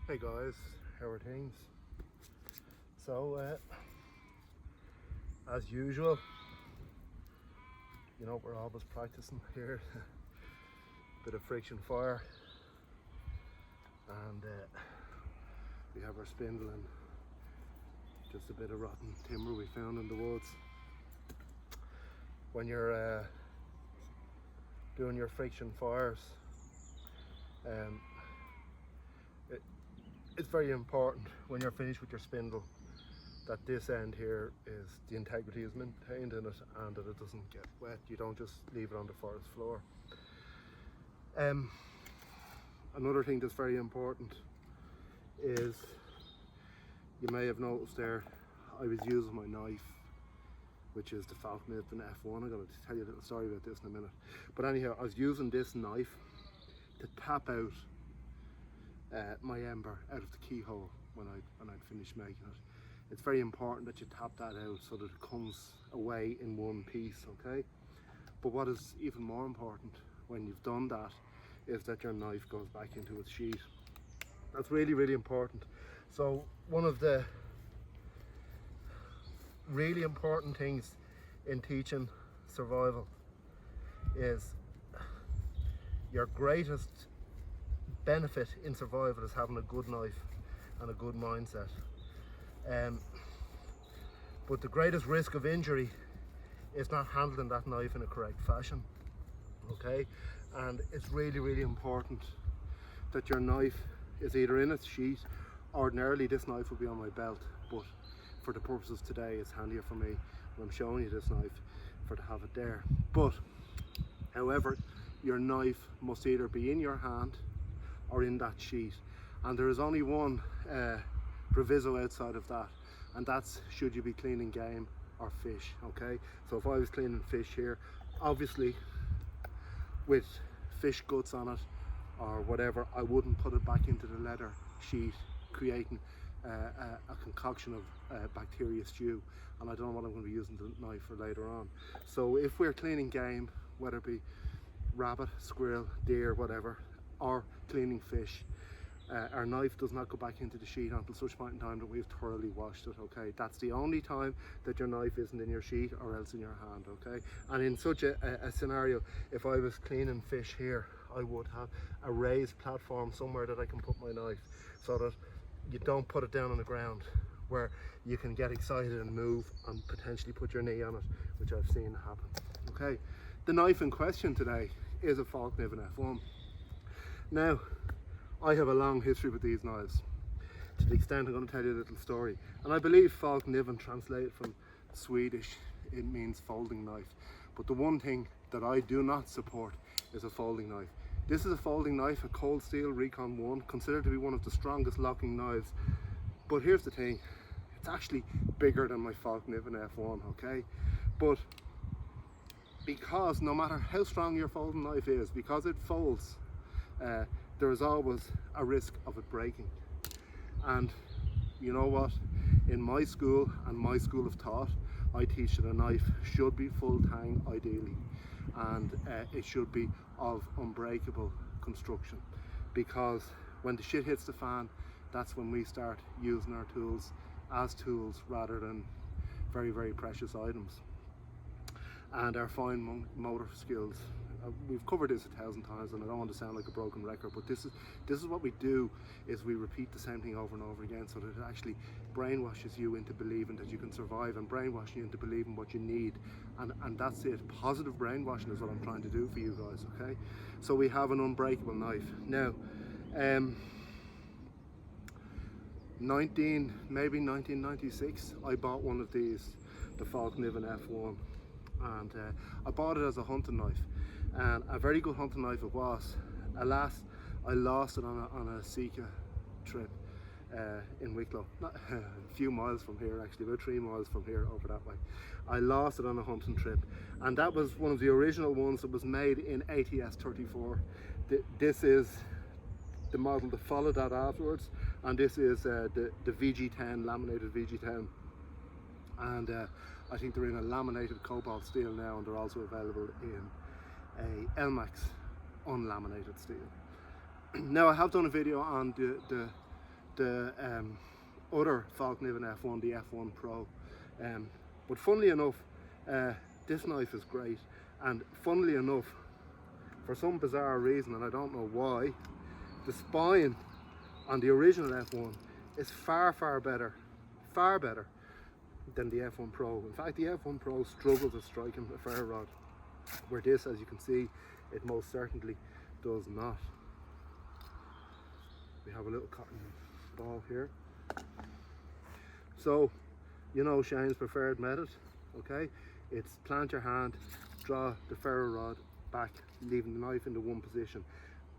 Hey guys, how are things? So, as usual, you know, we're always practicing here. Bit of friction fire, and we have our spindle and just a bit of rotten timber we found in the woods. When you're doing your friction fires, it's very important when you're finished with your spindle that this end here is the integrity is maintained in it and that it doesn't get wet. You don't just leave it on the forest floor. Another thing that's very important is, you may have noticed there, I was using my knife, which is the Fällkniven F1. I'm going to tell you a little story about this in a minute. But anyhow, I was using this knife to tap out my ember out of the keyhole when I'd finished making it. It's very important that you tap that out so that it comes away in one piece, okay? But what is even more important when you've done that is that your knife goes back into its sheath. That's really, really important. So one of the really important things in teaching survival is your greatest benefit in survival is having a good knife and a good mindset. But the greatest risk of injury is not handling that knife in a correct fashion, okay? And it's really, really important that your knife is either in its sheath. Ordinarily this knife would be on my belt, but for the purposes today it's handier for me when I'm showing you this knife to have it there. But however, your knife must either be in your hand or in that sheet, and there is only one proviso outside of that, and that's should you be cleaning game or fish, okay? So if I was cleaning fish here, obviously with fish guts on it or whatever, I wouldn't put it back into the leather sheet, creating a concoction of bacteria stew, and I don't know what I'm going to be using the knife for later on. So if we're cleaning game, whether it be rabbit, squirrel, deer, whatever, or cleaning fish, our knife does not go back into the sheet until such point in time that we've thoroughly washed it, okay? That's the only time that your knife isn't in your sheet or else in your hand, okay? And in such a scenario, if I was cleaning fish here, I would have a raised platform somewhere that I can put my knife, so that you don't put it down on the ground where you can get excited and move and potentially put your knee on it, which I've seen happen, okay? The knife in question today is a Fällkniven F1. Now, I have a long history with these knives, to the extent I'm going to tell you a little story. And I believe Fällkniven, translated from Swedish, it means folding knife. But the one thing that I do not support is a folding knife. This is a folding knife, a cold steel Recon 1, considered to be one of the strongest locking knives. But here's the thing, it's actually bigger than my Fällkniven F1, okay? But because no matter how strong your folding knife is, because it folds, there is always a risk of it breaking. And you know what? In my school and my school of thought, I teach that a knife should be full tang ideally, and it should be of unbreakable construction, because when the shit hits the fan, that's when we start using our tools as tools rather than very, very precious items. And our fine motor skills. We've covered this 1,000 times, and I don't want to sound like a broken record, but this is what we do, is we repeat the same thing over and over again, so that it actually brainwashes you into believing that you can survive, and brainwashing you into believing what you need, and that's it. Positive brainwashing is what I'm trying to do for you guys, okay? So we have an unbreakable knife. Now, maybe 1996, I bought one of these, the Fällkniven F1, and I bought it as a hunting knife, and a very good hunting knife it was. Alas, I lost it on a Sika trip in Wicklow, not a few miles from here, actually about 3 miles from here over that way. I lost it on a hunting trip, and that was one of the original ones that was made in ATS 34. This is the model that followed that afterwards, and this is the VG10, laminated VG10, and I think they're in a laminated cobalt steel now, and they're also available in a Elmax unlaminated steel. Now, I have done a video on the the other Fällkniven F1, the F1 Pro. But funnily enough, this knife is great, and funnily enough, for some bizarre reason, and I don't know why, the spine on the original F1 is far better than the F1 Pro. In fact, the F1 Pro struggles at striking a ferro rod, where this, as you can see, it most certainly does not. We have a little cotton ball here. So, you know Shane's preferred method, okay? It's plant your hand, draw the ferro rod back, leaving the knife in the one position,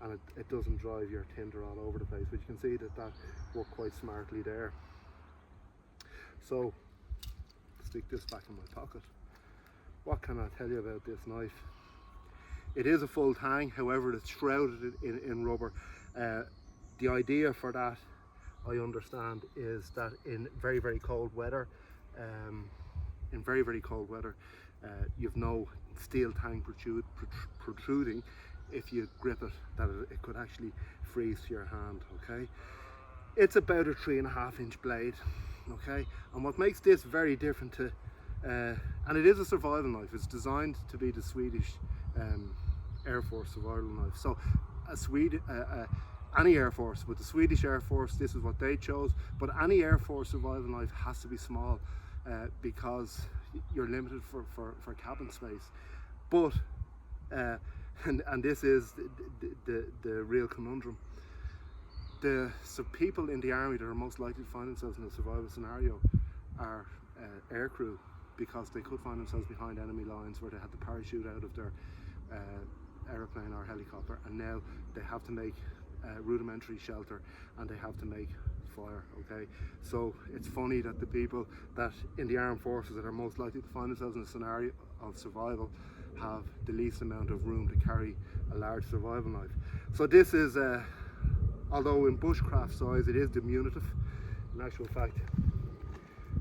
and it doesn't drive your tinder all over the place. But you can see that worked quite smartly there. So, stick this back in my pocket. What can I tell you about this knife? It is a full tang, however it's shrouded in rubber. The idea for that, I understand, is that in very cold weather, you've no steel tang protruding. If you grip it, that it could actually freeze to your hand. Okay, it's about a 3.5 inch blade. Okay, and what makes this very different to, and it is a survival knife. It's designed to be the Swedish Air Force survival knife. So any Air Force, but the Swedish Air Force, this is what they chose. But any Air Force survival knife has to be small because you're limited for cabin space. But and this is the real conundrum. So people in the army that are most likely to find themselves in a survival scenario are aircrew, because they could find themselves behind enemy lines where they had to parachute out of their aeroplane or helicopter, and now they have to make rudimentary shelter and they have to make fire. Okay, so it's funny that the people that in the armed forces that are most likely to find themselves in a scenario of survival have the least amount of room to carry a large survival knife. So this is although in bushcraft size it is diminutive. In actual fact,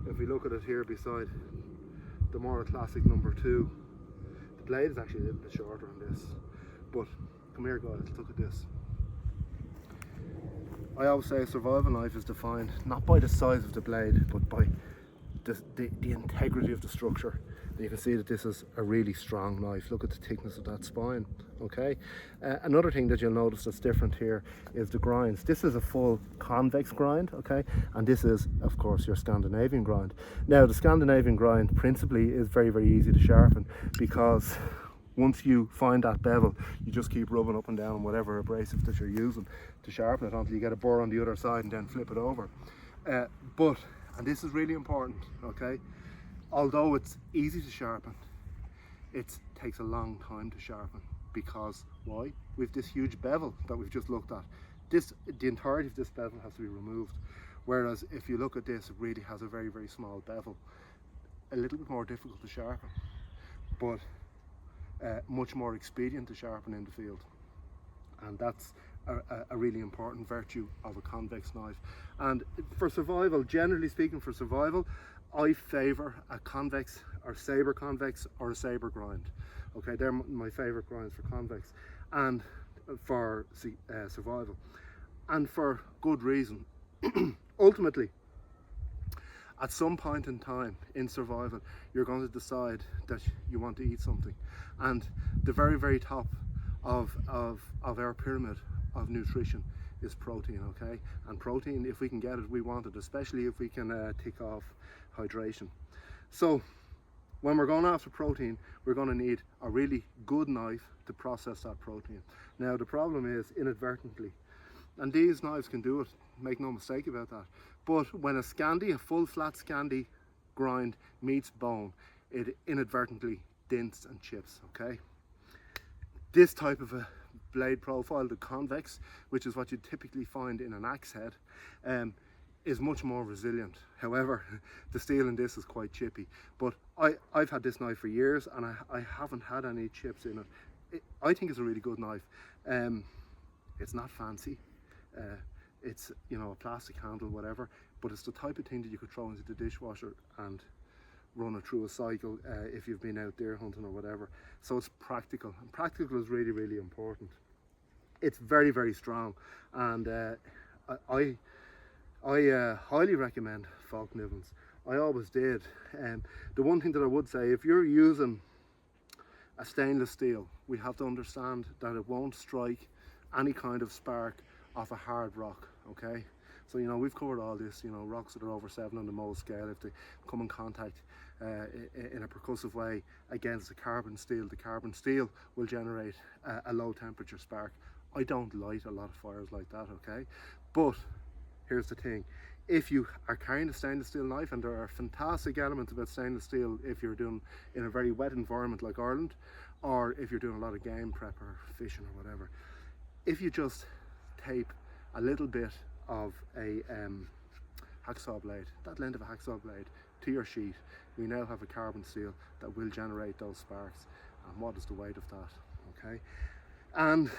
if we look at it here beside the more classic number 2, the blade is actually a little bit shorter on this. But come here guys, look at this. I always say a survival knife is defined not by the size of the blade, but by the integrity of the structure. And you can see that this is a really strong knife. Look at the thickness of that spine. Okay. Another thing that you'll notice that's different here is the grinds. This is a full convex grind, okay, and this is, of course, your Scandinavian grind. Now, the Scandinavian grind principally is very easy to sharpen, because once you find that bevel, you just keep rubbing up and down on whatever abrasive that you're using to sharpen it until you get a burr on the other side and then flip it over. But, and this is really important, okay, although it's easy to sharpen, it takes a long time to sharpen. Because why? We've this huge bevel that we've just looked at. The entirety of this bevel has to be removed. Whereas if you look at this, it really has a very small bevel. A little bit more difficult to sharpen, but much more expedient to sharpen in the field. And that's a really important virtue of a convex knife. And for survival, generally speaking, for survival, I favour a convex or sabre convex or a sabre grind. Okay, they're my favourite grinds for convex and for survival, and for good reason. Ultimately, at some point in time in survival, you're going to decide that you want to eat something, and the very top of our pyramid of nutrition is protein. Okay, and protein, if we can get it, we want it, especially if we can tick off hydration. So when we're going after protein, we're going to need a really good knife to process that protein. Now the problem is inadvertently, and these knives can do it, make no mistake about that, but when a full flat Scandi grind meets bone, it inadvertently dints and chips. Okay, this type of a blade profile, the convex, which is what you typically find in an axe head, is much more resilient. However, the steel in this is quite chippy. But I've had this knife for years and I haven't had any chips in it. I think it's a really good knife. It's not fancy. It's, you know, a plastic handle, whatever, but it's the type of thing that you could throw into the dishwasher and run it through a cycle if you've been out deer hunting or whatever. So it's practical, and practical is really important. It's very strong, and I highly recommend Fällknivens. I always did. The one thing that I would say, if you're using a stainless steel, we have to understand that it won't strike any kind of spark off a hard rock, okay? So, you know, we've covered all this, you know, rocks that are over 7 on the Mohs scale, if they come in contact in a percussive way against the carbon steel will generate a low temperature spark. I don't light a lot of fires like that, okay? But here's the thing. If you are carrying a stainless steel knife, and there are fantastic elements about stainless steel if you're doing in a very wet environment like Ireland, or if you're doing a lot of game prep or fishing or whatever, if you just tape a little bit of a hacksaw blade, that length of a hacksaw blade, to your sheet, we now have a carbon steel that will generate those sparks. And what is the weight of that, okay? And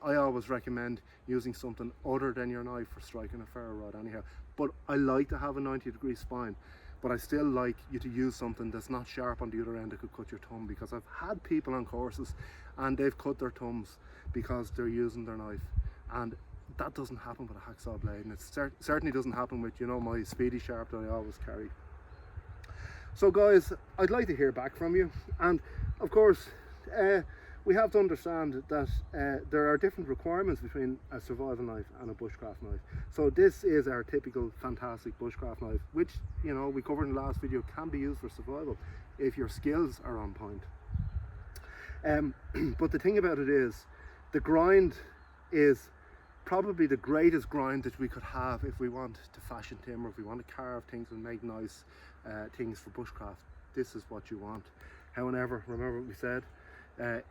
I always recommend using something other than your knife for striking a ferro rod anyhow. But I like to have a 90-degree spine, but I still like you to use something that's not sharp on the other end that could cut your thumb, because I've had people on courses and they've cut their thumbs because they're using their knife, and that doesn't happen with a hacksaw blade, and it certainly doesn't happen with, you know, my speedy sharp that I always carry. So guys, I'd like to hear back from you, and of course we have to understand that there are different requirements between a survival knife and a bushcraft knife. So this is our typical fantastic bushcraft knife, which, you know, we covered in the last video, can be used for survival if your skills are on point. But the thing about it is, the grind is probably the greatest grind that we could have if we want to fashion timber, if we want to carve things and make nice things for bushcraft. This is what you want. However, remember what we said,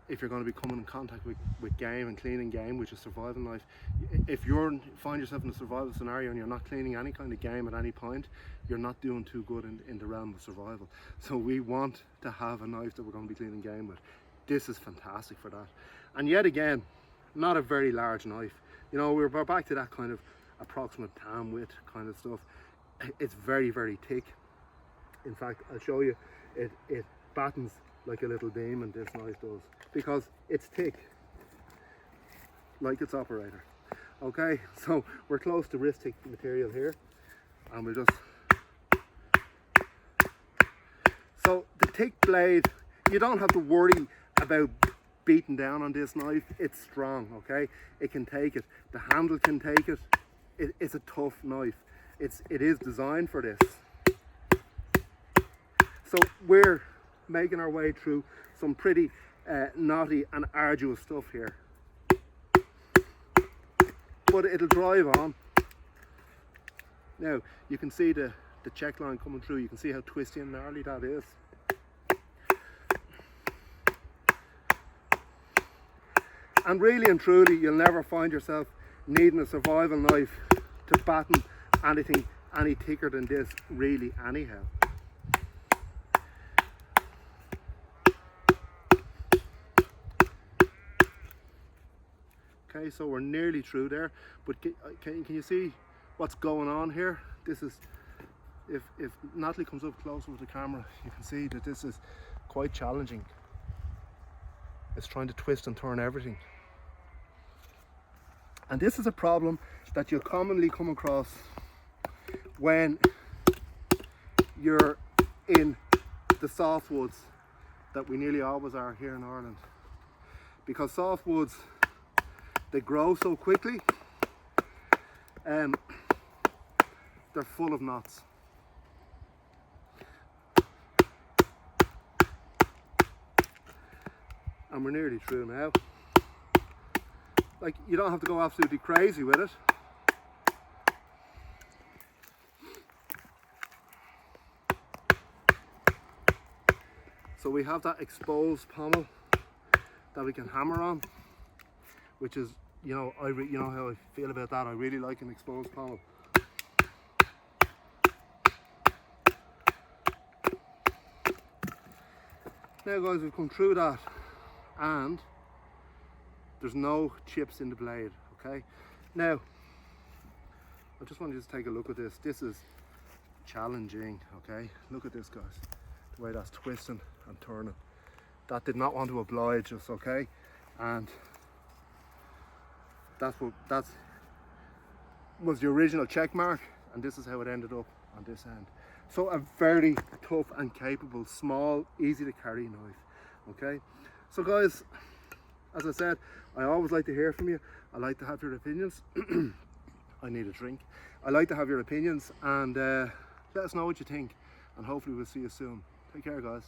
if you're going to be coming in contact with game and cleaning game, which is survival knife, if you find yourself in a survival scenario and you're not cleaning any kind of game at any point, you're not doing too good in the realm of survival. So we want to have a knife that we're going to be cleaning game with. This is fantastic for that. And yet again, not a very large knife. You know, we're back to that kind of approximate tam width kind of stuff. It's very, very thick. In fact, I'll show you, it battens like a little demon, this knife does, because it's thick, like its operator. Okay, so we're close to wrist thick material here, and we'll just... So the thick blade, you don't have to worry about beating down on this knife. It's strong, okay? It can take it. The handle can take it. It's a tough knife. It is designed for this. So we're making our way through some pretty knotty and arduous stuff here, but it'll drive on. Now you can see the check line coming through. You can see how twisty and gnarly that is. And really and truly, you'll never find yourself needing a survival knife to batten anything any thicker than this, really, anyhow. Okay, so we're nearly through there, but can you see what's going on here? This is, if Natalie comes up closer with the camera, you can see that this is quite challenging. It's trying to twist and turn everything. And this is a problem that you'll commonly come across when you're in the softwoods that we nearly always are here in Ireland. Because softwoods, they grow so quickly, they're full of knots. And we're nearly through now. Like, you don't have to go absolutely crazy with it. So we have that exposed pommel that we can hammer on, which is, you know, you know how I feel about that. I really like an exposed pommel. Now guys, we've come through that and there's no chips in the blade, okay? Now, I just want you to take a look at this. This is challenging, okay? Look at this, guys. The way that's twisting and turning. That did not want to oblige us, okay? And that was the original check mark, and this is how it ended up on this end. So a very tough and capable, small, easy to carry knife. Okay, so guys, as I said, I always like to hear from you. I like to have your opinions. I need a drink. I like to have your opinions, and let us know what you think, and hopefully we'll see you soon. Take care, guys.